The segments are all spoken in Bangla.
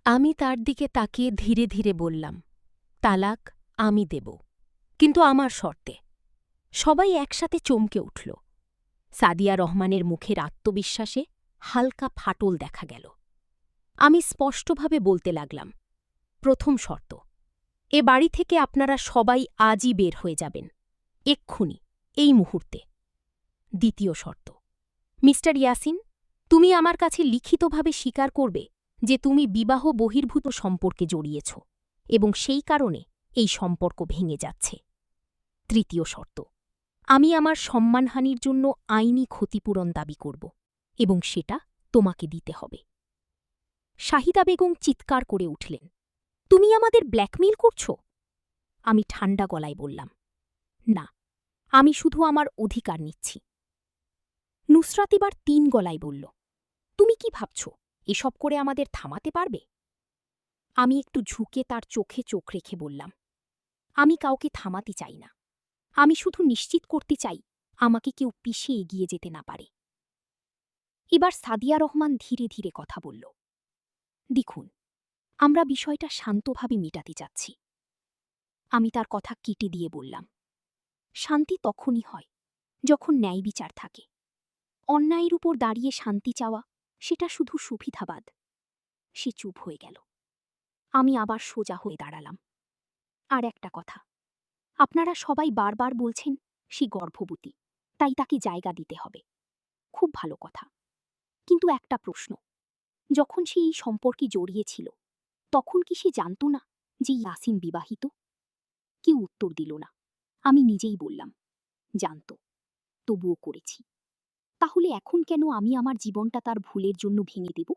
আমি তার দিকে তাকিয়ে ধীরে ধীরে বললাম, তালাক আমি দেব, কিন্তু আমার শর্তে। সবাই একসাথে চমকে উঠল। সাদিয়া রহমানের মুখের আত্মবিশ্বাসে হালকা ফাটল দেখা গেল। আমি স্পষ্টভাবে বলতে লাগলাম, প্রথম শর্ত, এ বাড়ি থেকে আপনারা সবাই আজই বের হয়ে যাবেন, এক্ষুনি, এই মুহূর্তে। দ্বিতীয় শর্ত, মিস্টার ইয়াসিন, তুমি আমার কাছে লিখিতভাবে স্বীকার করবে যে তুমি বিবাহ বহির্ভূত সম্পর্কে জড়িয়েছ এবং সেই কারণে এই সম্পর্ক ভেঙে যাচ্ছে। তৃতীয় শর্ত, আমি আমার সম্মানহানির জন্য আইনি ক্ষতিপূরণ দাবি করব এবং সেটা তোমাকে দিতে হবে। শাহিদা বেগম চিৎকার করে উঠলেন, তুমি আমাদের ব্ল্যাকমেইল করছ? আমি ঠান্ডা গলায় বললাম, না, আমি শুধু আমার অধিকার নিচ্ছি। নুসরাত এবার ৩ গলায় বলল, তুমি কি ভাবছ এসব করে আমাদের থামাতে পারবে? আমি একটু ঝুঁকে তার চোখে চোখ রেখে বললাম, আমি কাউকে থামাতে চাই না, আমি শুধু নিশ্চিত করতে চাই আমাকে কেউ পিষে এগিয়ে যেতে না পারে। এবার সাদিয়া রহমান ধীরে ধীরে কথা বলল, দেখুন, আমরা বিষয়টা শান্তভাবে মেটাতে চাচ্ছি। আমি তার কথা কেটে দিয়ে বললাম, শান্তি তখনই হয় যখন ন্যায় বিচার থাকে। অন্যায়ের উপর দাঁড়িয়ে শান্তি চাওয়া, সেটা শুধু সুবিধাবাদ। সে চুপ হয়ে গেল। আমি আবার সোজা হয়ে দাঁড়ালাম। আর একটা কথা, আপনারা সবাই বারবার বলছেন সে গর্ভবতী, তাই তাকে জায়গা দিতে হবে। খুব ভালো কথা, কিন্তু একটা প্রশ্ন, যখন সে এই সম্পর্কে জড়িয়েছিল তখন কি সে জানত না যে ইয়াসিন বিবাহিত? কেউ উত্তর দিল না। আমি নিজেই বললাম, জানত, তবুও করেছি। তাহলে এখন কেন আমি আমার জীবনটা তার ভুলের জন্য ভেঙে দেব?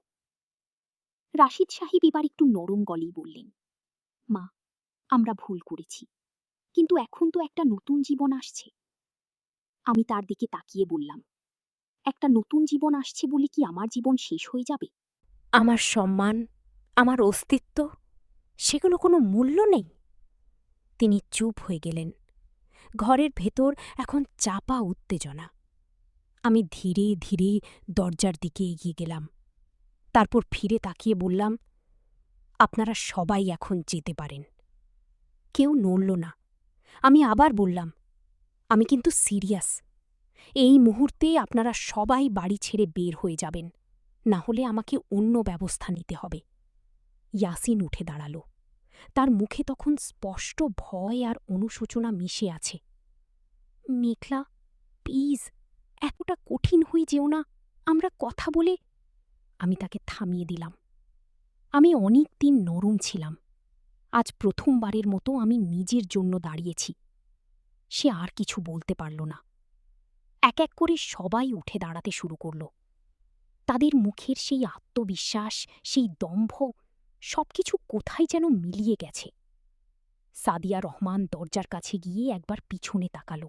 রাশিদ সাহেব এবার একটু নরম গলেই বললেন, মা, আমরা ভুল করেছি, কিন্তু এখন তো একটা নতুন জীবন আসছে। আমি তার দিকে তাকিয়ে বললাম, একটা নতুন জীবন আসছে বলে কি আমার জীবন শেষ হয়ে যাবে? আমার সম্মান, আমার অস্তিত্ব, সেগুলো কোনো মূল্য নেই? তিনি চুপ হয়ে গেলেন। ঘরের ভেতর এখন চাপা উত্তেজনা। আমি ধীরে ধীরে দরজার দিকে এগিয়ে গেলাম। তারপর ফিরে তাকিয়ে বললাম, আপনারা সবাই এখন যেতে পারেন। কেউ নড়ল না। আমি আবার বললাম, আমি কিন্তু সিরিয়াস। এই মুহূর্তে আপনারা সবাই বাড়ি ছেড়ে বের হয়ে যাবেন, না হলে আমাকে অন্য ব্যবস্থা নিতে হবে। ইয়াসিন উঠে দাঁড়াল। তার মুখে তখন স্পষ্ট ভয় আর অনুশোচনা মিশে আছে। মেঘলা, প্লিজ, এতটা কঠিন হয়ে যেও না, আমরা কথা বলে। আমি তাকে থামিয়ে দিলাম। আমি অনেক দিন নরম ছিলাম, আজ প্রথমবারের মতো আমি নিজের জন্য দাঁড়িয়েছি। সে আর কিছু বলতে পারল না। এক এক করে সবাই উঠে দাঁড়াতে শুরু করল। তাদের মুখের সেই আত্মবিশ্বাস, সেই দম্ভ, সবকিছু কোথায় যেন মিলিয়ে গেছে। সাদিয়া রহমান দরজার কাছে গিয়ে একবার পিছনে তাকাল।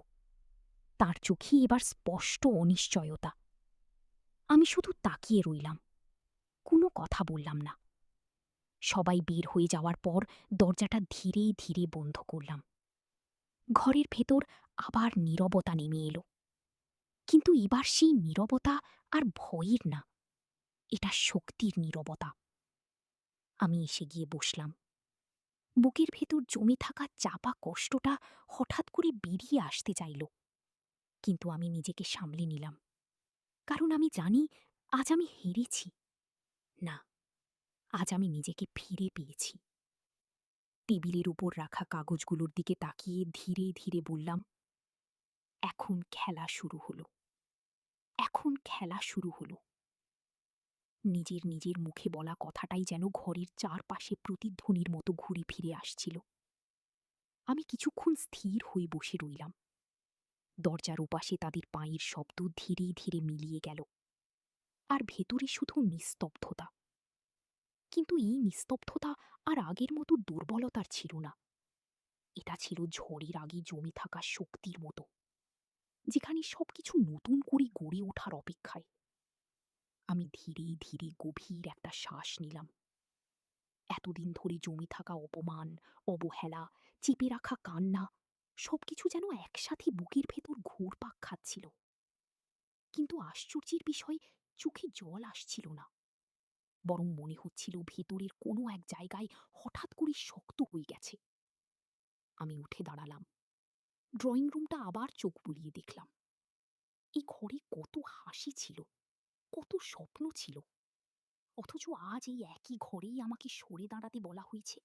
তার চোখে এবার স্পষ্ট অনিশ্চয়তা। আমি শুধু তাকিয়ে রইলাম, কোনো কথা বললাম না। সবাই বের হয়ে যাওয়ার পর দরজাটা ধীরে ধীরে বন্ধ করলাম। ঘরের ভেতর আবার নীরবতা নেমে এলো, কিন্তু এবার সেই নীরবতা আর ভয়ের না, এটা শক্তির নীরবতা। আমি এসে গিয়ে বসলাম। বুকের ভেতর জমে থাকা চাপা কষ্টটা হঠাৎ করে বেরিয়ে আসতে চাইল, কিন্তু আমি নিজেকে সামলে নিলাম, কারণ আমি জানি আজ আমি হেরেছি না, আজ আমি নিজেকে ফিরে পেয়েছি। টেবিলের উপর রাখা কাগজগুলোর দিকে তাকিয়ে ধীরে ধীরে বললাম, এখন খেলা শুরু হলো, এখন খেলা শুরু হলো। নিজের নিজের মুখে বলা কথাটাই যেন ঘরের চারপাশে প্রতিধ্বনির মতো ঘুরে ফিরে আসছিল। আমি কিছুক্ষণ স্থির হয়ে বসে রইলাম। দরজার ওপাশে তাদের পায়ের শব্দ ধীরে ধীরে মিলিয়ে গেল, আর ভেতরে শুধু নিস্তব্ধতা। কিন্তু এই নিস্তব্ধতা আর আগের মতো দুর্বলতার ছিল না। এটা ছিল ঝড়ের আগে জমে থাকা শক্তির মতো, যেখানে সবকিছু নতুন করে গড়ে ওঠার অপেক্ষায়। আমি ধীরে ধীরে গভীর একটা শ্বাস নিলাম। এতদিন ধরে জমে থাকা অপমান, অবহেলা, চেপে রাখা কান্না, সবকিছু যেন একসাথে বুকের ভেতর ঘুরপাক খাচ্ছিল। কিন্তু আশ্চর্যের বিষয়, চোখে জল আসছিল না, বরং মনে হচ্ছিল ভেতরের কোনো এক জায়গায় হঠাৎ করে শক্ত হয়ে গেছে। আমি উঠে দাঁড়ালাম। ড্রয়িং রুমটা আবার চোখ বুলিয়ে দেখলাম। এই ঘরে কত হাসি ছিল, কত স্বপ্ন ছিল, অথচ আজ এই একই ঘরেই আমাকে সরে দাঁড়াতে বলা হয়েছে।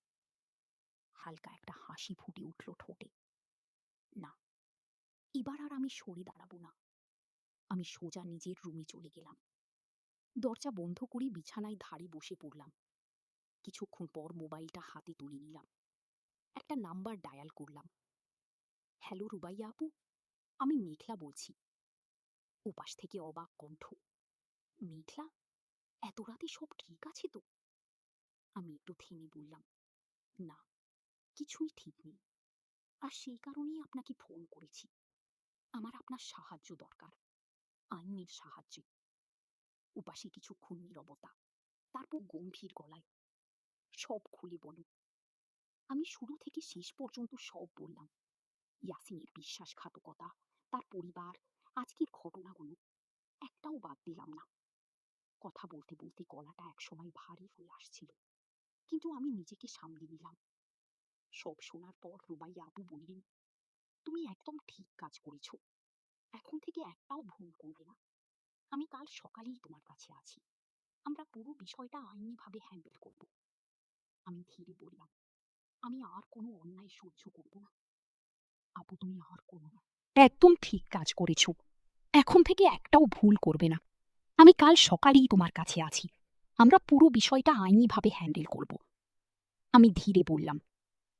হালকা একটা হাসি ফুটে উঠল ঠোঁটে। না, এবার আর আমি সরে দাঁড়াবো না। আমি সোজা নিজের রুমে চলে গেলাম। দরজা বন্ধ করে বিছানায় ধারে বসে পড়লাম। কিছুক্ষণ পর মোবাইলটা হাতে তুলে নিলাম। একটা নাম্বার ডায়াল করলাম। হ্যালো রুবাইয়া আপু, আমি মেঘলা বলছি। ওপাশ থেকে অবাক কণ্ঠ। মেঘলা, এত রাতে সব ঠিক আছে তো? আমি একটু থেমে বললাম, না, কিছুই ঠিক নেই। আর সেই কারণেই আপনাকে ফোন করেছি। আমার আপনার সাহায্য দরকার, আইনের সাহায্যে। ওপাশে কিছুক্ষণ নীরবতা, তারপর গম্ভীর গলায়, সব খুলে বলো। আমি শুরু থেকে শেষ পর্যন্ত সব বললাম। ইয়াসিনের বিশ্বাসঘাতকতা, তার পরিবার, আজকের ঘটনাগুলো, একটাও বাদ দিলাম না। কথা বলতে বলতে গলাটা একসময় ভারী হয়ে আসছিল, কিন্তু আমি নিজেকে সামলে নিলাম। সব শোনার পর রুবাইয়া আপু বললেন, তুমি একদম ঠিক কাজ করেছো। এখন থেকে একটাও ভুল করবে না। আমি কাল সকালেই তোমার কাছে আছি। আমরা পুরো বিষয়টা আইনিভাবে হ্যান্ডেল করব। আমি ধীরে বললাম, আমি আর কোনো অন্যায় সহ্য করব না। আপু, তুমি আর কোনো না, একদম ঠিক কাজ করেছো। এখন থেকে একটাও ভুল করবে না। আমি কাল সকালেই তোমার কাছে আছি। আমরা পুরো বিষয়টা আইনিভাবে হ্যান্ডেল করব। আমি ধীরে বললাম,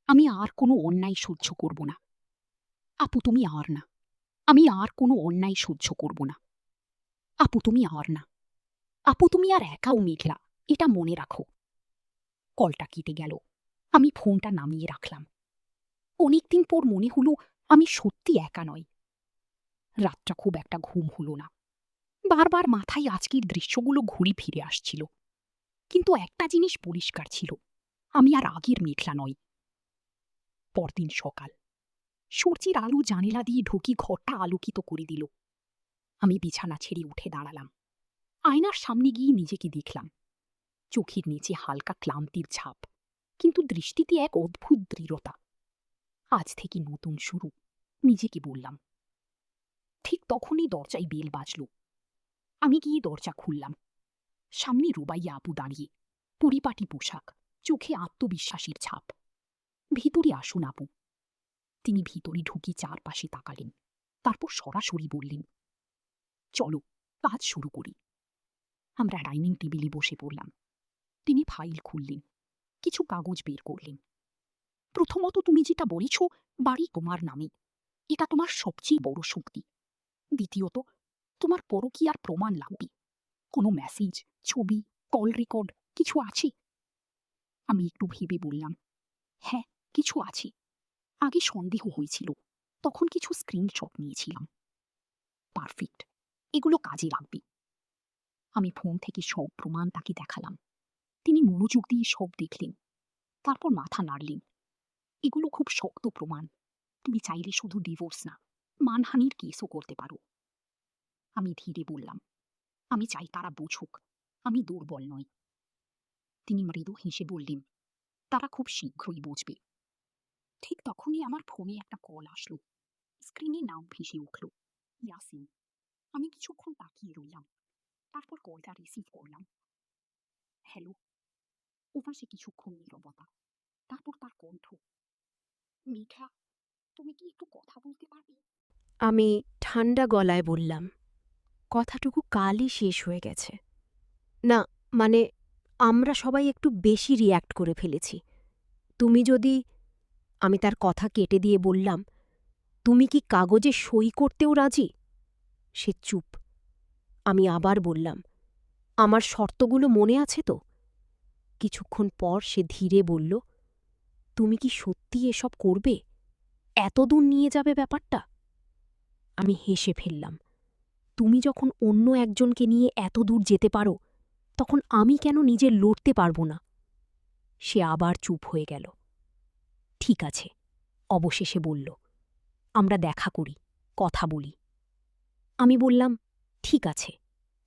আমি আর কোনো অন্যায় সহ্য করব না। আপু, তুমি আর না। আমি আর কোনো অন্যায় সহ্য করব না। আপু, তুমি আর না। আপু, তুমি আর একাও মেঘলা, এটা মনে রাখো। কলটা কেটে গেল। আমি ফোনটা নামিয়ে রাখলাম। অনেকদিন পর মনে হলো আমি সত্যি একা নই। রাতটা খুব একটা ঘুম হলো না। বারবার মাথায় আজকের দৃশ্যগুলো ঘুরে ফিরে আসছিল। কিন্তু একটা জিনিস পরিষ্কার ছিল, আমি আর আগের মেঘলা নই। পরদিন সকাল। সূর্যের আলো জানালা দিয়ে ঢুকি ঘরটা আলোকিত করে দিল। আমি বিছানা ছেড়ে উঠে দাঁড়ালাম। আয়নার সামনে গিয়ে নিজেকে দেখলাম। চোখের নিচে হালকা ক্লান্তির ছাপ, কিন্তু দৃষ্টিতে এক অদ্ভুত দৃঢ়তা। আজ থেকে নতুন শুরু, নিজেকে বললাম। ঠিক তখনই দরজায় বেল বাজল। আমি গিয়ে দরজা খুললাম। সামনে রুবাইয়া আপু দাঁড়িয়ে, পরিপাটি পোশাক, চোখে আত্মবিশ্বাসের ছাপ। ভিতরে আসুন আপু। তিনি ভিতরে ঢুকে চারপাশে তাকালেন, তারপর সরাসরি বললেন, চলো কাজ শুরু করি। আমরা ডাইনিং টেবিলে বসে পড়লাম। তিনি ফাইল খুললেন, কিছু কাগজ বের করলেন। প্রথমত, তুমি যেটা বলেছ, বাড়ি তোমার নামে, এটা তোমার সবচেয়ে বড় শক্তি। দ্বিতীয়ত, তোমার পরকীয়ার প্রমাণ লাগবে। কোনো মেসেজ, ছবি, কল রেকর্ড কিছু আছে? আমি একটু ভেবে বললাম, হ্যাঁ, কিছু আছে। আগে সন্দেহ হয়েছিল, তখন কিছু স্ক্রিনশট নিয়েছিলাম। পারফেক্ট, এগুলো কাজে লাগবে। আমি ফোন থেকে সব প্রমাণ তাকে দেখালাম। তিনি মনোযোগ দিয়ে সব দেখলেন, তারপর মাথা নাড়লেন। এগুলো খুব শক্ত প্রমাণ। তুমি চাইলে শুধু ডিভোর্স না, মানহানির কেসও করতে পারো। আমি ধীরে বললাম, আমি চাই তারা বুঝুক আমি দুর্বল নই। তিনি মৃদু হেসে বললেন, তারা খুব শীঘ্রই বুঝবে। ঠিক তখনই আমার ফোনে একটা কল আসলো। স্ক্রিনে নাম ভেসে উঠল, ইয়াসিন। আমি কিছুক্ষণ তাকিয়ে রইলাম, তারপর কলটা রিসিভ করলাম। হ্যালো। ওপাশে কিছুক্ষণ নীরবতা, তারপর তার কণ্ঠ, মেঘা, তুমি কি একটু কথা বলতে পারবে? আমি ঠান্ডা গলায় বললাম, কথাটুকু কালই শেষ হয়ে গেছে। না, মানে আমরা সবাই একটু বেশি রিয়্যাক্ট করে ফেলেছি। তুমি যদি... আমি তার কথা কেটে দিয়ে বললাম, তুমি কি কাগজে সই করতেও রাজি? সে চুপ। আমি আবার বললাম, আমার শর্তগুলো মনে আছে তো? কিছুক্ষণ পর সে ধীরে বলল, তুমি কি সত্যি এসব করবে? এতদূর নিয়ে যাবে ব্যাপারটা? আমি হেসে ফেললাম। তুমি যখন অন্য একজনকে নিয়ে এত দূর যেতে পারো, তখন আমি কেন নিজে লড়তে পারব না? সে আবার চুপ হয়ে গেল। ঠিক আছে, অবশেষে বলল, আমরা দেখা করি, কথা বলি। আমি বললাম, ঠিক আছে,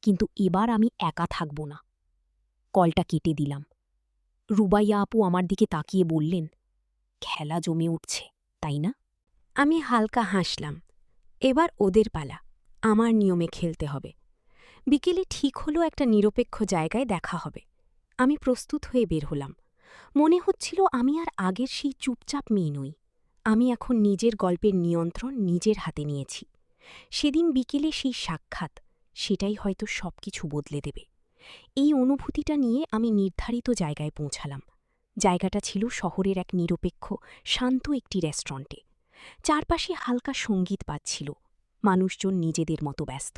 কিন্তু এবার আমি একা থাকব না। কলটা কেটে দিলাম। রুবাইয়া আপু আমার দিকে তাকিয়ে বললেন, খেলা জমে উঠছে, তাই না? আমি হালকা হাসলাম। এবার ওদের পালা, আমার নিয়মে খেলতে হবে। বিকেলে ঠিক হলো একটা নিরপেক্ষ জায়গায় দেখা হবে। আমি প্রস্তুত হয়ে বের হলাম। মনে হচ্ছিল আমি আর আগের সেই চুপচাপ মেয়ে নই। আমি এখন নিজের গল্পের নিয়ন্ত্রণ নিজের হাতে নিয়েছি। সেদিন বিকেলে সেই সাক্ষাৎ, সেটাই হয়তো সবকিছু বদলে দেবে। এই অনুভূতিটা নিয়ে আমি নির্ধারিত জায়গায় পৌঁছালাম। জায়গাটা ছিল শহরের এক নিরপেক্ষ, শান্ত একটি রেস্টুরেন্টে। চারপাশে হালকা সঙ্গীত বাজছিল, মানুষজন নিজেদের মতো ব্যস্ত।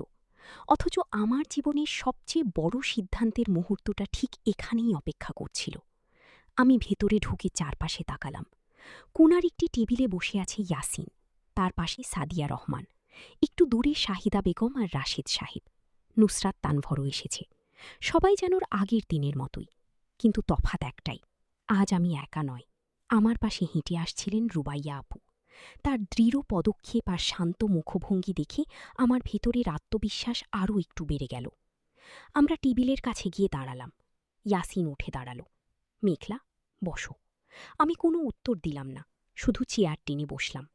অথচ আমার জীবনের সবচেয়ে বড় সিদ্ধান্তের মুহূর্তটা ঠিক এখানেই অপেক্ষা করছিল। আমি ভেতরে ঢুকে চারপাশে তাকালাম। কোনার একটি টেবিলে বসে আছে ইয়াসিন, তার পাশে সাদিয়া রহমান, একটু দূরে শাহিদা বেগম আর রাশেদ সাহেব। নুসরাত তানভরও এসেছে। সবাই যেন ওর আগের দিনের মতোই, কিন্তু তফাৎ একটাই, আজ আমি একা নয়। আমার পাশে হেঁটে আসছিলেন রুবাইয়া আপু। তার দৃঢ় পদক্ষেপ আর শান্ত মুখভঙ্গি দেখে আমার ভেতরের আত্মবিশ্বাস আরও একটু বেড়ে গেল। আমরা টেবিলের কাছে গিয়ে দাঁড়ালাম। ইয়াসিন উঠে দাঁড়াল। মেঘলা, বসো। আমি কোনো উত্তর দিলাম না, শুধু চেয়ার টেনে বসলাম।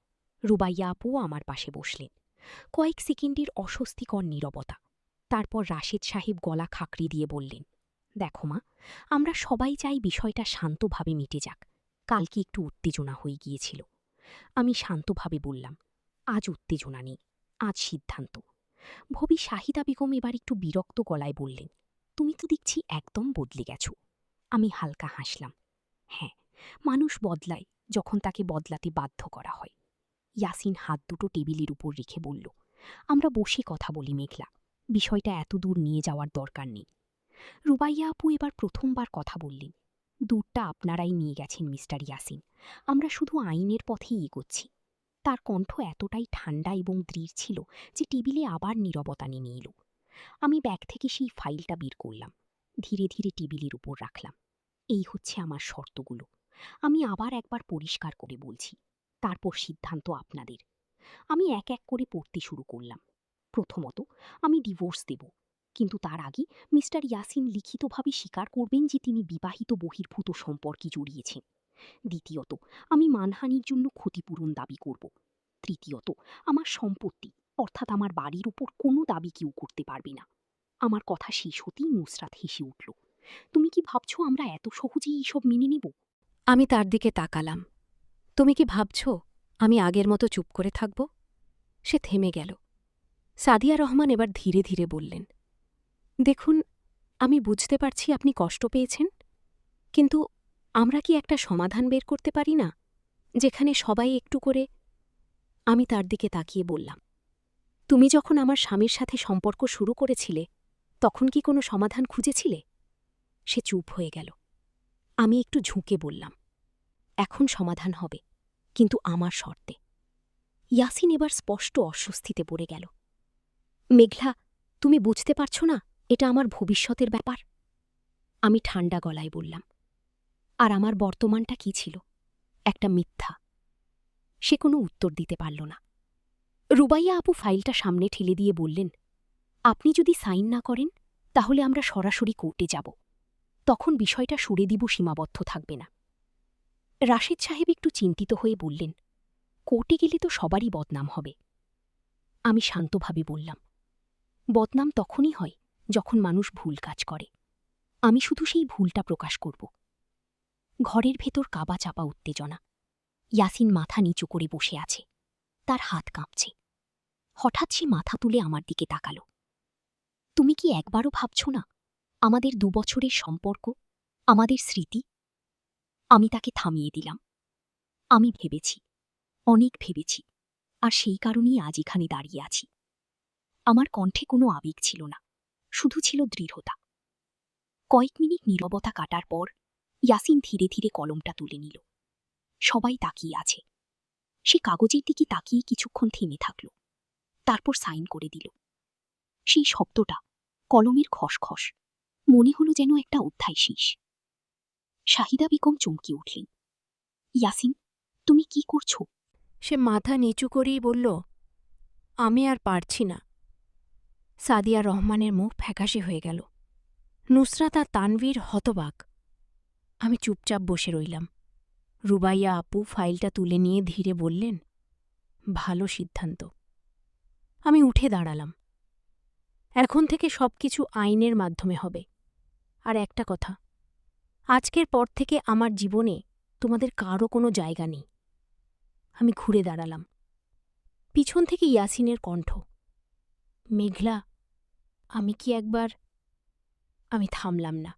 রুবাইয়া আপুও আমার পাশে বসলেন। কয়েক সেকেন্ডের অস্বস্তিকর নীরবতা। তারপর রাশেদ সাহেব গলা খাঁকড়ি দিয়ে বললেন, দেখো মা, আমরা সবাই চাই বিষয়টা শান্তভাবে মিটে যাক। কালকে একটু উত্তেজনা হয়ে গিয়েছিল। আমি শান্তভাবে বললাম, আজ উত্তেজনা নেই, আজ সিদ্ধান্ত। ভবি শাহিদা বেগম এবার একটু বিরক্ত গলায় বললেন, তুমি তো দেখছি একদম বদলে গেছ। আমি হালকা হাসলাম। হ্যাঁ, মানুষ বদলায় যখন তাকে বদলাতে বাধ্য করা হয়। ইয়াসিন হাত দুটো টেবিলের উপর রেখে বলল, আমরা বসে কথা বলি মেঘলা, বিষয়টা এত দূর নিয়ে যাওয়ার দরকার নেই। রুবাইয়া আপু এবার প্রথমবার কথা বললেন, দূরটা আপনারাই নিয়ে গেছেন মিস্টার ইয়াসিন, আমরা শুধু আইনের পথেই এগোচ্ছি। তার কণ্ঠ এতটাই ঠান্ডা এবং দৃঢ় ছিল যে টেবিলে আবার নীরবতা নেমে এলো। আমি ব্যাগ থেকে সেই ফাইলটা বের করলাম, ধীরে ধীরে টেবিলের উপর রাখলাম। এই হচ্ছে আমার শর্তগুলো। আমি আবার একবার পরিষ্কার করে বলছি, তারপর সিদ্ধান্ত আপনাদের। আমি এক এক করে পড়তে শুরু করলাম। প্রথমত, আমি ডিভোর্স দেব, কিন্তু তার আগে মিস্টার ইয়াসিন লিখিতভাবে স্বীকার করবেন যে তিনি বিবাহিত বহির্ভূত সম্পর্কে জড়িয়েছেন। দ্বিতীয়ত, আমি মানহানির জন্য ক্ষতিপূরণ দাবি করব। তৃতীয়ত, আমার সম্পত্তি অর্থাৎ আমার বাড়ির উপর কোনো দাবি কেউ করতে পারবে না। আমার কথা শেষ হতেই নুসরাত হেসে উঠল। তুমি কি ভাবছো আমরা এত সহজেই এইসব মেনে নেব? আমি তার দিকে তাকালাম। তুমি কি ভাবছ আমি আগের মতো চুপ করে থাকব? সে থেমে গেল। সাদিয়া রহমান এবার ধীরে ধীরে বললেন, দেখুন, আমি বুঝতে পারছি আপনি কষ্ট পেয়েছেন, কিন্তু আমরা কি একটা সমাধান বের করতে পারি না, যেখানে সবাই একটু করে? আমি তার দিকে তাকিয়ে বললাম, তুমি যখন আমার স্বামীর সাথে সম্পর্ক শুরু করেছিলে, তখন কি কোনো সমাধান খুঁজেছিলে? সে চুপ হয়ে গেল। আমি একটু ঝুঁকে বললাম, এখন সমাধান হবে, কিন্তু আমার শর্তে। ইয়াসিন এবার স্পষ্ট অস্বস্তিতে পড়ে গেল। মেঘলা, তুমি বুঝতে পারছ না এটা আমার ভবিষ্যতের ব্যাপার? আমি ঠান্ডা গলায় বললাম, আর আমার বর্তমানটা কি ছিল? একটা মিথ্যা। সে কোনো উত্তর দিতে পারল না। রুবাইয়া আপু ফাইলটা সামনে ঠেলে দিয়ে বললেন, আপনি যদি সাইন না করেন তাহলে আমরা সরাসরি কোর্টে যাব। তখন বিষয়টা সরে দিব সীমাবদ্ধ থাকবে না। রাশেদ সাহেব একটু চিন্তিত হয়ে বললেন, কোর্টে গেলে তো সবারই বদনাম হবে। আমি শান্তভাবে বললাম, বদনাম তখনই হয় যখন মানুষ ভুল কাজ করে। আমি শুধু সেই ভুলটা প্রকাশ করব। ঘরের ভেতর কাবা চাপা উত্তেজনা। ইয়াসিন মাথা নিচু করে বসে আছে, তার হাত কাঁপছে। হঠাৎ সে মাথা তুলে আমার দিকে তাকাল। তুমি কি একবারও ভাবছ না আমাদের ২ বছরের সম্পর্ক, আমাদের স্মৃতি? আমি তাকে থামিয়ে দিলাম। আমি ভেবেছি, অনেক ভেবেছি, আর সেই কারণেই আজ এখানে দাঁড়িয়ে আছি। আমার কণ্ঠে কোনো আবেগ ছিল না, শুধু ছিল দৃঢ়তা। কয়েক মিনিট নীরবতা কাটার পর ইয়াসিন ধীরে ধীরে কলমটা তুলে নিল। সবাই তাকিয়ে আছে। সে কাগজের দিকে তাকিয়ে কিছুক্ষণ থেমে থাকল, তারপর সাইন করে দিল। সেই শব্দটা, কলমের খসখস, মনে হলো যেন একটা অধ্যায় শেষ। শাহিদা বেগম চমকে উঠলেন। ইয়াসিন, তুমি কি করছো? সে মাথা নিচু করেই বলল, আমি আর পারছি না। সাদিয়া রহমানের মুখ ফ্যাকাশে হয়ে গেল। নুসরাত আর তানভীর হতবাক। আমি চুপচাপ বসে রইলাম। রুবাইয়া আপু ফাইলটা তুলে নিয়ে ধীরে বললেন, ভালো সিদ্ধান্ত। আমি উঠে দাঁড়ালাম। এখন থেকে সবকিছু আইনের মাধ্যমে হবে। আর একটা কথা, আজকের পর থেকে আমার জীবনে তোমাদের কারও কোনো জায়গা নেই। আমি ঘুরে দাঁড়ালাম। পিছন থেকে ইয়াসিনের কণ্ঠ, মেঘলা, আমি কি একবার। আমি থামলাম না।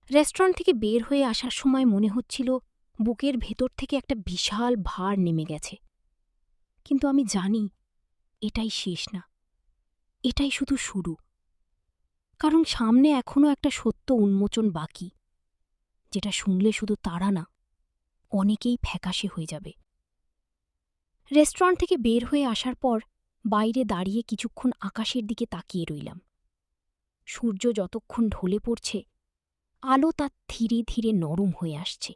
রেস্টুরেন্ট থেকে বের হয়ে আসার সময় মনে হচ্ছিল বুকের ভেতর থেকে একটা বিশাল ভার নেমে গেছে। কিন্তু আমি জানি এটাই শেষ না, এটাই শুধু শুরু। কারণ সামনে এখনও একটা সত্য উন্মোচন বাকি, যেটা শুনলে শুধু তারা না, অনেকেই ফ্যাকাশে হয়ে যাবে। রেস্টুরেন্ট থেকে বের হয়ে আসার পর বাইরে দাঁড়িয়ে কিছুক্ষণ আকাশের দিকে তাকিয়ে রইলাম। সূর্য যতক্ষণ ঢলে পড়ছে, আলো তা ধীরে ধীরে নরম হয়ে আসছে।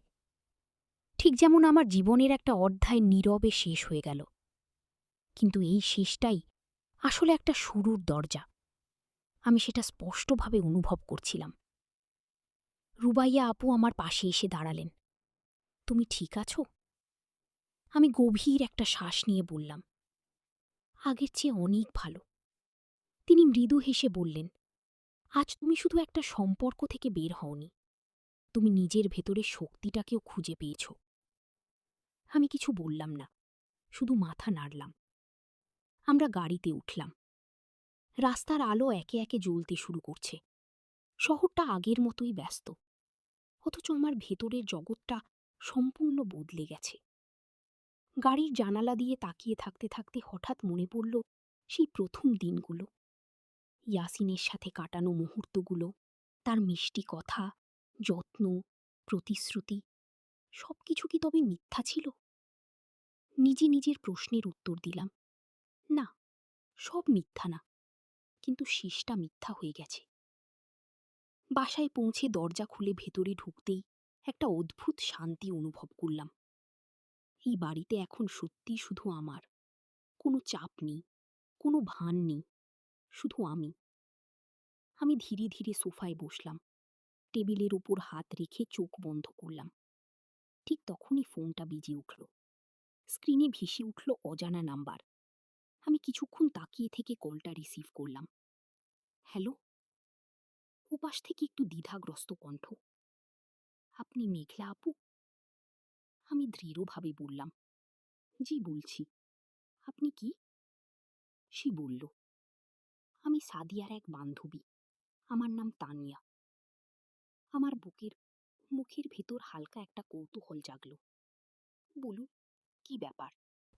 ঠিক যেমন আমার জীবনের একটা অধ্যায় নীরবে শেষ হয়ে গেল। কিন্তু এই শেষটাই আসলে একটা শুরুর দরজা। আমি সেটা স্পষ্টভাবে অনুভব করছিলাম। রুবাইয়া আপু আমার পাশে এসে দাঁড়ালেন। তুমি ঠিক আছো? আমি গভীর একটা শ্বাস নিয়ে বললাম, আগের চেয়ে অনেক ভালো। তিনি মৃদু হেসে বললেন, আজ তুমি শুধু একটা সম্পর্ক থেকে বের হওনি, তুমি নিজের ভেতরের শক্তিটাকেও খুঁজে পেয়েছ। আমি কিছু বললাম না, শুধু মাথা নাড়লাম। আমরা গাড়িতে উঠলাম। রাস্তার আলো একে একে জ্বলতে শুরু করছে। শহরটা আগের মতোই ব্যস্ত, অথচ আমার ভেতরের জগৎটা সম্পূর্ণ বদলে গেছে। গাড়ির জানালা দিয়ে তাকিয়ে থাকতে থাকতে হঠাৎ মনে পড়ল সেই প্রথম দিনগুলো, ইয়াসিনের সাথে কাটানো মুহূর্তগুলো, তার মিষ্টি কথা, যত্ন, প্রতিশ্রুতি, সবকিছু কি তবে মিথ্যা ছিল? নিজে নিজের প্রশ্নের উত্তর দিলাম, না, সব মিথ্যা না, কিন্তু শেষটা মিথ্যা হয়ে গেছে। বাসায় পৌঁছে দরজা খুলে ভেতরে ঢুকতেই একটা অদ্ভুত শান্তি অনুভব করলাম। এই বাড়িতে এখন সত্যি শুধু আমার, কোনো চাপ নেই, কোনো ভান নেই, শুধু আমি। আমি ধীরে ধীরে সোফায় বসলাম, টেবিলের ওপর হাত রেখে চোখ বন্ধ করলাম। ঠিক তখনই ফোনটা বেজে উঠল। স্ক্রিনে ভেসে উঠল অজানা নাম্বার। আমি কিছুক্ষণ তাকিয়ে থেকে কলটা রিসিভ করলাম। হ্যালো? ওপাশ থেকে একটু দ্বিধাগ্রস্ত কণ্ঠ, আপনি মেঘলা আপু? আমি দৃঢ়ভাবে বললাম, জি বলছি। আপনি কি? সে বলল, আমি সাদিয়ার এক বান্ধবী, আমার নাম তানিয়া। আমার মুখের ভেতর হালকা একটা কৌতূহল জাগল। বলুন, কি ব্যাপার?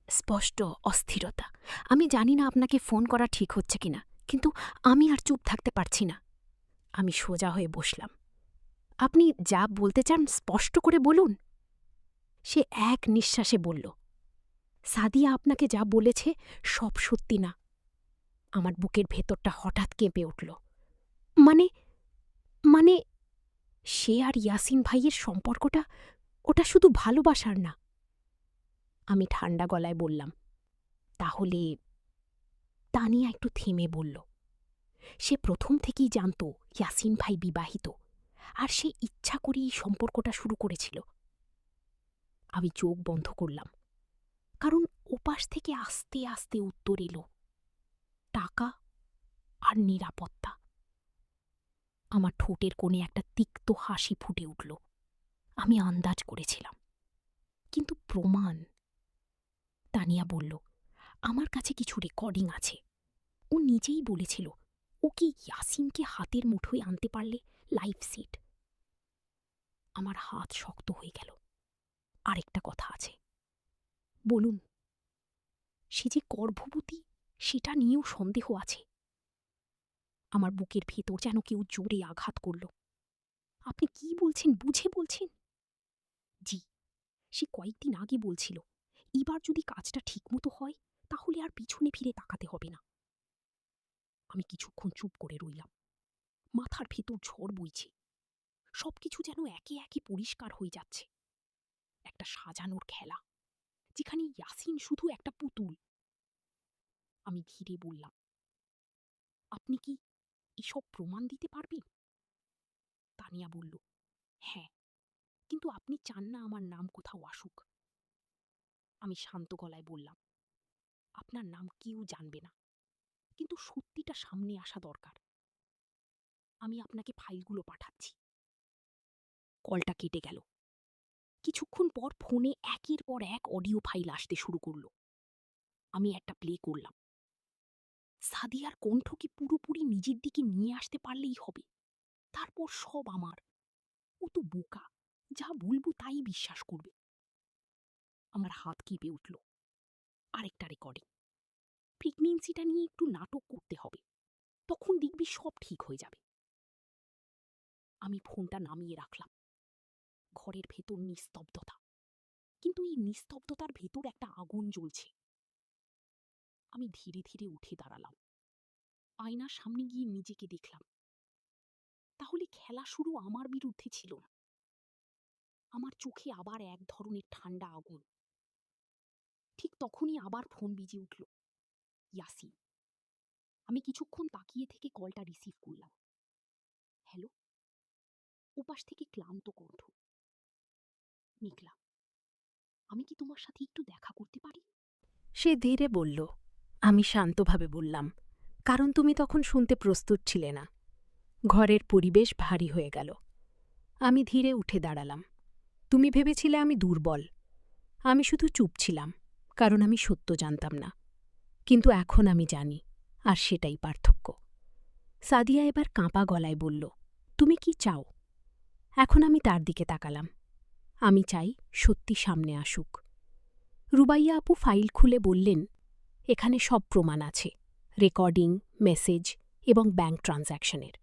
স্পষ্ট অস্থিরতা। আমি জানি না আপনাকে ফোন করা ঠিক হচ্ছে কিনা, কিন্তু আমি আর চুপ থাকতে পারছি না। আমি সোজা হয়ে বসলাম। আপনি যা বলতে চান স্পষ্ট করে বলুন। সে এক নিঃশ্বাসে বলল, সাদিয়া আপনাকে যা বলেছে সব সত্যি না। আমার বুকের ভেতরটা হঠাৎ কেঁপে উঠল। মানে মানে সে আর ইয়াসিন ভাইয়ের সম্পর্কটা, ওটা শুধু ভালোবাসার না। আমি ঠান্ডা গলায় বললাম, তাহলে? তানিয়া একটু থেমে বলল, সে প্রথম থেকেই জানত ইয়াসিন ভাই বিবাহিত, আর সে ইচ্ছা করেই সম্পর্কটা শুরু করেছিল। আমি চোখ বন্ধ করলাম, কারণ ওপাশ থেকে আস্তে আস্তে উত্তর এলো, টাকা আর নিরাপত্তা। আমার ঠোঁটের কোণে একটা তিক্ত হাসি ফুটে উঠল। আমি আন্দাজ করেছিলাম, কিন্তু প্রমাণ? তানিয়া বলল, আমার কাছে কিছু রেকর্ডিং আছে। ও নিজেই বলেছিল ও কি ইয়াসিনকে হাতের মুঠোয় আনতে পারলে লাইফ সেট। আমার হাত শক্ত হয়ে গেল। আরেকটা কথা আছে। বলুন। সে যে গর্ভবতী, সেটা নিয়েও সন্দেহ আছে। আমার বুকের ভেতর যেন কেউ জোরে আঘাত করল। আপনি কি বলছেন, বুঝে বলছেন? জি, সে কয়েকদিন আগে বলছিল এবার যদি কাজটা ঠিকমতো হয় তাহলে আর পিছনে ফিরে তাকাতে হবে না। আমি কিছুক্ষণ চুপ করে রইলাম। মাথার ভেতর ঝড় বইছে। সবকিছু যেন একে একে পরিষ্কার হয়ে যাচ্ছে। একটা সাজানোর খেলা, যেখানে ইয়াসিন শুধু একটা পুতুল। আমি ধীরে বললাম, আপনি কি এসব প্রমাণ দিতে পারবেন? তানিয়া বলল, হ্যাঁ, কিন্তু আপনি চান না আমার নাম কোথাও আসুক। আমি শান্ত গলায় বললাম, আপনার নাম কেউ জানবে না, কিন্তু সত্যিটা সামনে আসা দরকার। আমি আপনাকে ফাইলগুলো পাঠাচ্ছি। কলটা কেটে গেল। কিছুক্ষণ পর ফোনে একের পর এক অডিও ফাইল আসতে শুরু করলো। আমি একটা প্লে করলাম। সাদিয়ার কণ্ঠকে পুরোপুরি নিজের দিকে নিয়ে আসতে পারলেই হবে, তারপর সব আমার। ও তো বোকা, যা বলবো তাই বিশ্বাস করবে। আমার হাত কেঁপে উঠল। আরেকটা রেকর্ডিং। প্রেগনেন্সিটা নিয়ে একটু নাটক করতে হবে, তখন দেখবি সব ঠিক হয়ে যাবে। আমি ফোনটা নামিয়ে রাখলাম। ঘরের ভেতর নিস্তব্ধতা, কিন্তু এই নিস্তব্ধতার ভেতর একটা আগুন জ্বলছে। আমি ধীরে ধীরে উঠে দাঁড়ালাম। আয়নার সামনে গিয়ে নিজেকে দেখলাম। তাহলে খেলা শুরু আমার বিরুদ্ধে ছিল না। আমার চোখে আবার এক ধরনের ঠান্ডা আগুন। ঠিক তখনই আবার ফোন বেজে উঠল। ইয়াসিন। আমি কিছুক্ষণ তাকিয়ে থেকে কলটা রিসিভ করলাম। হ্যালো। ওপাশ থেকে ক্লান্ত কণ্ঠ। মেঘলা, আমি কি তোমার সাথে একটু দেখা করতে পারি? সে ধীরে বলল। আমি শান্তভাবে বললাম, কারণ তুমি তখন শুনতে প্রস্তুত ছিলে না। ঘরের পরিবেশ ভারী হয়ে গেল। আমি ধীরে উঠে দাঁড়ালাম। তুমি ভেবেছিলে আমি দুর্বল। আমি শুধু চুপ ছিলাম, কারণ আমি সত্য জানতাম না। কিন্তু এখন আমি জানি, আর সেটাই পার্থক্য। সাদিয়া এবার কাঁপা গলায় বলল, তুমি কি চাও? এখন আমি তার দিকে তাকালাম। আমি চাই সত্যি সামনে আসুক। রুবাইয়া আপু ফাইল খুলে বললেন, এখানে সব প্রমাণ আছে, রেকর্ডিং, মেসেজ এবং ব্যাংক ট্রানজ্যাকশনের।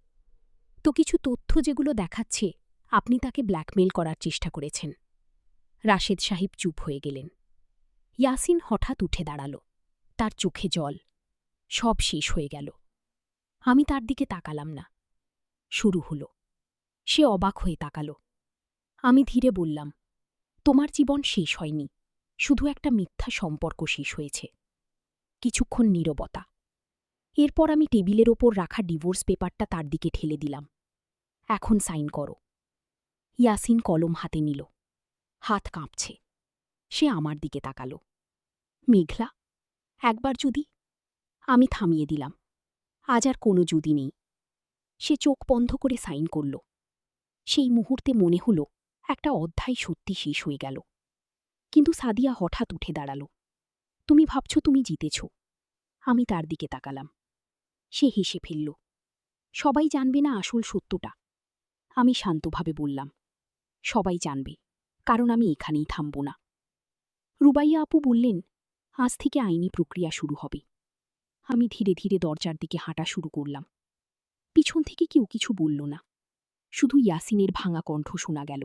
তো কিছু তথ্য যেগুলো দেখাচ্ছে আপনি তাকে ব্ল্যাকমেইল করার চেষ্টা করেছেন। রাশেদ সাহেব চুপ হয়ে গেলেন। ইয়াসিন হঠাৎ উঠে দাঁড়াল। তার চোখে জল। সব শেষ হয়ে গেল। আমি তার দিকে তাকালাম না। শুরু হল। সে অবাক হয়ে তাকাল। আমি ধীরে বললাম, তোমার জীবন শেষ হয়নি, শুধু একটা মিথ্যা সম্পর্ক শেষ হয়েছে। কিছুক্ষণ নীরবতা। এরপর আমি টেবিলের ওপর রাখা ডিভোর্স পেপারটা তার দিকে ঠেলে দিলাম। এখন সাইন করো। ইয়াসিন কলম হাতে নিল। হাত কাঁপছে। সে আমার দিকে তাকাল। মেঘলা, একবার যদি। আমি থামিয়ে দিলাম। আজ আর কোনো যদি নেই। সে চোখ বন্ধ করে সাইন করল। সেই মুহূর্তে মনে হল একটা অধ্যায় সত্যি শেষ হয়ে গেল। কিন্তু সাদিয়া হঠাৎ উঠে দাঁড়াল। তুমি ভাবছ তুমি জিতেছ। আমি তার দিকে তাকালাম। সে হেসে ফেলল। সবাই জানবে না আসল সত্যটা। আমি শান্তভাবে বললাম, সবাই জানবে, কারণ আমি এখানেই থামব না। রুবাইয়া আপু বললেন, আজ থেকে আইনি প্রক্রিয়া শুরু হবে। আমি ধীরে ধীরে দরজার দিকে হাঁটা শুরু করলাম। পিছন থেকে কেউ কিছু বলল না, শুধু ইয়াসিনের ভাঙা কণ্ঠ শোনা গেল।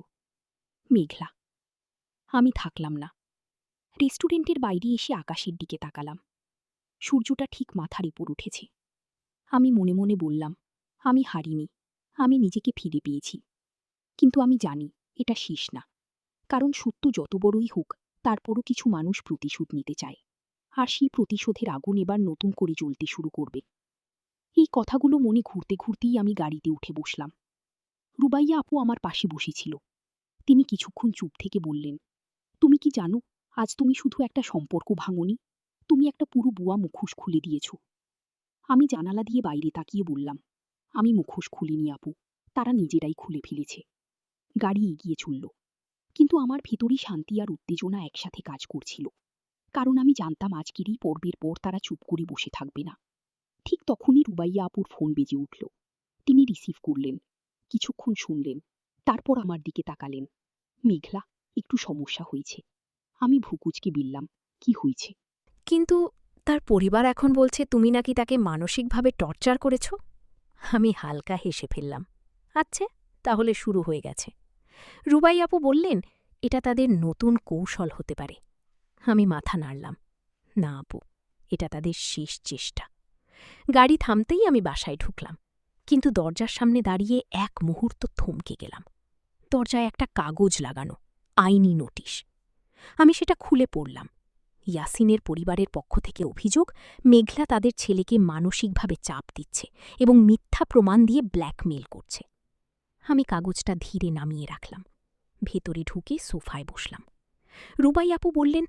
মেঘলা। আমি থাকলাম না। রেস্টুরেন্টের বাইরে এসে আকাশের দিকে তাকালাম। সূর্যটা ঠিক মাথার উপর উঠেছে। আমি মনে মনে বললাম, আমি হারিনি, আমি নিজেকে ফিরে পেয়েছি। কিন্তু আমি জানি এটা শেষ না, কারণ সত্য যত বড়ই হোক, তারপরও কিছু মানুষ প্রতিশোধ নিতে চায়, আর সেই প্রতিশোধের আগুন এবার নতুন করে জ্বলতে শুরু করবে। এই কথাগুলো মনে ঘুরতে ঘুরতেই আমি গাড়িতে উঠে বসলাম। রুবাইয়া আপু আমার পাশে বসেছিল। তিনি কিছুক্ষণ চুপ থেকে বললেন, তুমি কি জানো, আজ তুমি শুধু একটা সম্পর্ক ভাঙনি, তুমি একটা পুরো বুয়া মুখোশ খুলে দিয়েছ। আমি জানালা দিয়ে বাইরে তাকিয়ে বললাম, আমি মুখোশ খুলিনি আপু, তারা নিজেরাই খুলে ফেলেছে। গাড়ি এগিয়ে চলল, কিন্তু আমার ভেতরই শান্তি আর উত্তেজনা একসাথে কাজ করছিল, কারণ আমি জানতাম আজকেরই পর্বের পর তারা চুপ করে বসে থাকবে না। ঠিক তখনই রুবাইয়া আপুর ফোন বেজে উঠল। তিনি রিসিভ করলেন, কিছুক্ষণ শুনলেন, তারপর আমার দিকে তাকালেন। মেঘলা, একটু সমস্যা হয়েছে। আমি ভুকুচকে বিললাম, কি হয়েছে? কিন্তু তার পরিবার এখন বলছে তুমি নাকি তাকে মানসিকভাবে টর্চার করেছ। আমি হালকা হেসে ফেললাম। আচ্ছা, তাহলে শুরু হয়ে গেছে। রুবাই আপু বললেন, এটা তাদের নতুন কৌশল হতে পারে। আমি মাথা নাড়লাম। না আপু, এটা তাদের শেষ চেষ্টা। গাড়ি থামতেই আমি বাসায় ঢুকলাম, কিন্তু দরজার সামনে দাঁড়িয়ে এক মুহূর্ত থমকে গেলাম। দরজায় একটা কাগজ লাগানো, আইনি নোটিশ। আমি সেটা খুলে পড়লাম। ইয়াসিনের পরিবারের পক্ষ থেকে অভিযোগ, মেঘলা তাদের ছেলেকে মানসিকভাবে চাপ দিচ্ছে এবং মিথ্যা প্রমাণ দিয়ে ব্ল্যাকমেইল করছে। আমি কাগজটা ধীরে নামিয়ে রাখলাম, ভেতরে ঢুকে সোফায় বসলাম। রুবাই আপু বললেন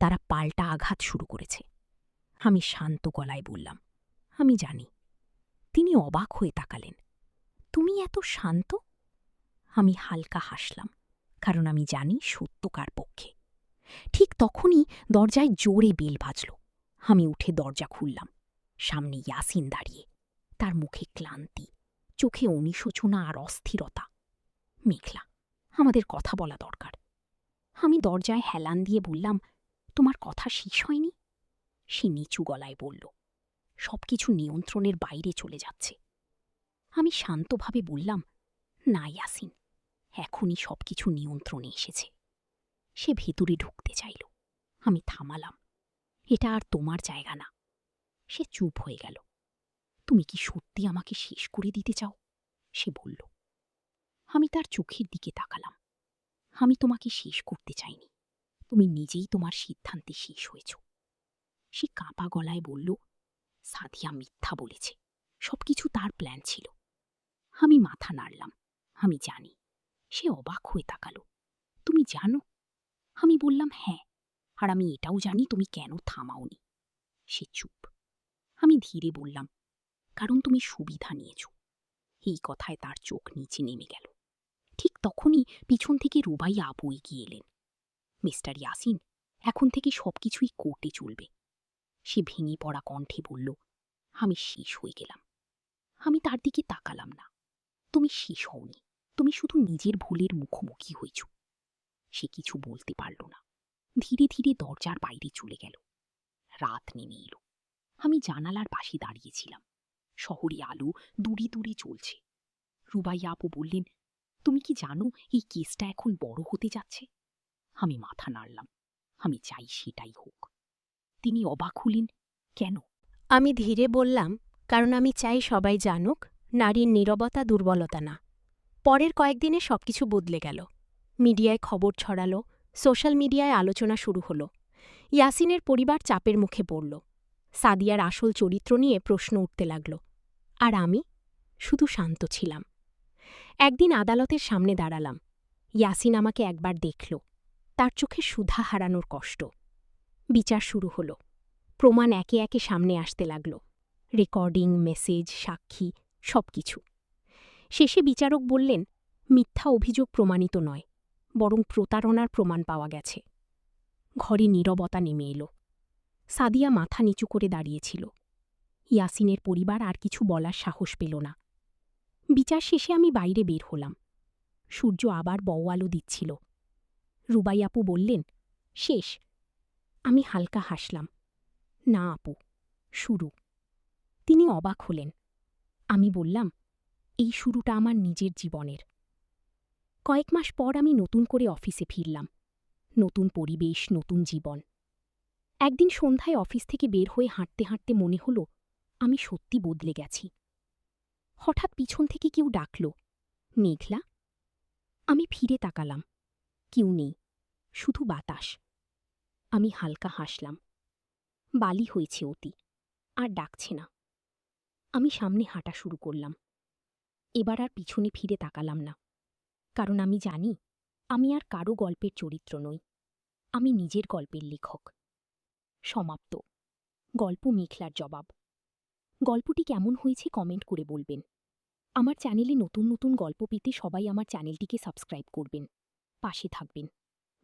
তারা পাল্টা আঘাত শুরু করেছে। আমি শান্ত গলায় বললাম, আমি জানি। তিনি অবাক হয়ে তাকালেন, তুমি এত শান্ত? আমি হালকা হাসলাম, কারণ আমি জানি সত্য কার পক্ষে। ঠিক তখনই দরজায় জোরে বেল বাজল। আমি উঠে দরজা খুললাম। সামনে ইয়াসিন দাঁড়িয়ে, তার মুখে ক্লান্তি, চোখে অনুশোচনা আর অস্থিরতা। মেঘলা, আমাদের কথা বলা দরকার। আমি দরজায় হেলান দিয়ে বললাম, তোমার কথা শেষ হয়নি? সে নিচু গলায় বলল, সবকিছু নিয়ন্ত্রণের বাইরে চলে যাচ্ছে। আমি শান্তভাবে বললাম, না ইয়াসিন, এখনই সবকিছু নিয়ন্ত্রণে এসেছে। সে ভেতরে ঢুকতে চাইল। আমি থামালাম, এটা আর তোমার জায়গা না। সে চুপ হয়ে গেল। তুমি কি সত্যি আমাকে শেষ করে দিতে চাও? সে বলল। আমি তার চোখের দিকে তাকালাম। আমি তোমাকে শেষ করতে চাইনি, তুমি নিজেই তোমার সিদ্ধান্তে শেষ হয়েছ। সে কাঁপা গলায় বলল, সাদিয়া মিথ্যা বলেছে, সবকিছু তার প্ল্যান ছিল। আমি মাথা নাড়লাম, আমি জানি। সে অবাক হয়ে তাকালো, তুমি জানো? আমি বললাম, হ্যাঁ, আর আমি এটাও জানি তুমি কেন থামাওনি। সে চুপ। আমি ধীরে বললাম, কারণ তুমি সুবিধা নিয়েছ। এই কথায় তার চোখ নিচে নেমে গেল। ঠিক তখনই পিছন থেকে রুবাইয়া আপু এগিয়ে এলেন। মিস্টার ইয়াসিন, এখন থেকে সবকিছুই কোর্টে চলবে। সে ভেঙে পড়া কণ্ঠে বলল, আমি শেষ হয়ে গেলাম। আমি তার দিকে তাকালাম না। তুমি শেষ হওনি, তুমি শুধু নিজের ভুলের মুখোমুখি হয়েছ। সে কিছু বলতে পারল না। ধীরে ধীরে দরজার বাইরে চলে গেল। রাত নেমে এলো। আমি জানালার পাশে দাঁড়িয়েছিলাম। শহরে আলো দূরে দূরে চলছে। রুবাইয়া আপু বললেন, তুমি কি জানো এই কেসটা এখন বড় হতে যাচ্ছে? আমি মাথা নাড়লাম, আমি চাই সেটাই হোক। তিনি অবাক হলেন, কেন? আমি ধীরে বললাম, কারণ আমি চাই সবাই জানুক নারীর নীরবতা দুর্বলতা না। পরের কয়েকদিনে সবকিছু বদলে গেল। মিডিয়ায় খবর ছড়ালো, সোশ্যাল মিডিয়ায় আলোচনা শুরু হলো। ইয়াসিনের পরিবার চাপের মুখে পড়ল। সাদিয়ার আসল চরিত্র নিয়ে প্রশ্ন উঠতে লাগল। আর আমি শুধু শান্ত ছিলাম। একদিন আদালতের সামনে দাঁড়ালাম। ইয়াসিন আমাকে একবার দেখল। তার চোখে সুধা হারানোর কষ্ট। বিচার শুরু হলো। প্রমাণ একে একে সামনে আসতে লাগল। রেকর্ডিং, মেসেজ, সাক্ষী, সবকিছু। শেষে বিচারক বললেন, মিথ্যা অভিযোগ প্রমাণিত নয়, বরং প্রতারণার প্রমাণ পাওয়া গেছে। ঘরে নীরবতা নেমে এলো। সাদিয়া মাথা নিচু করে দাঁড়িয়েছিল। ইয়াসিনের পরিবার আর কিছু বলার সাহস পেল না। বিচার শেষে আমি বাইরে বের হলাম। সূর্য আবার বওয়ালো দিচ্ছিল। রুবাই আপু বললেন, শেষ। আমি হালকা হাসলাম, না আপু, শুরু। তিনি অবাক হলেন। আমি বললাম, এই শুরুটা আমার নিজের জীবনের। কয়েক মাস পর আমি নতুন করে অফিসে ফিরলাম। নতুন পরিবেশ, নতুন জীবন। একদিন সন্ধ্যায় অফিস থেকে বের হয়ে হাঁটতে হাঁটতে মনে হল আমি সত্যি বদলে গেছি। হঠাৎ পিছন থেকে কেউ ডাকল, মেঘলা। আমি ফিরে তাকালাম। কেউ নেই, শুধু বাতাস। আমি হালকা হাসলাম। বালি হয়েছে অতি, আর ডাকছে না। আমি সামনে হাঁটা শুরু করলাম। এবার আর পিছনে ফিরে তাকালাম না, কারণ আমি জানি আমি আর কারো গল্পের চরিত্র নই। আমি নিজের গল্পের লেখক। সমাপ্ত। গল্প মেঘলার জবাব। গল্পটি কেমন হয়েছে কমেন্ট করে বলবেন। আমার চ্যানেলে নতুন নতুন গল্প পেতে সবাই আমার চ্যানেলটিকে সাবস্ক্রাইব করবেন, পাশে থাকবেন।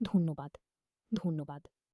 ধন্যবাদ। ধন্যবাদ।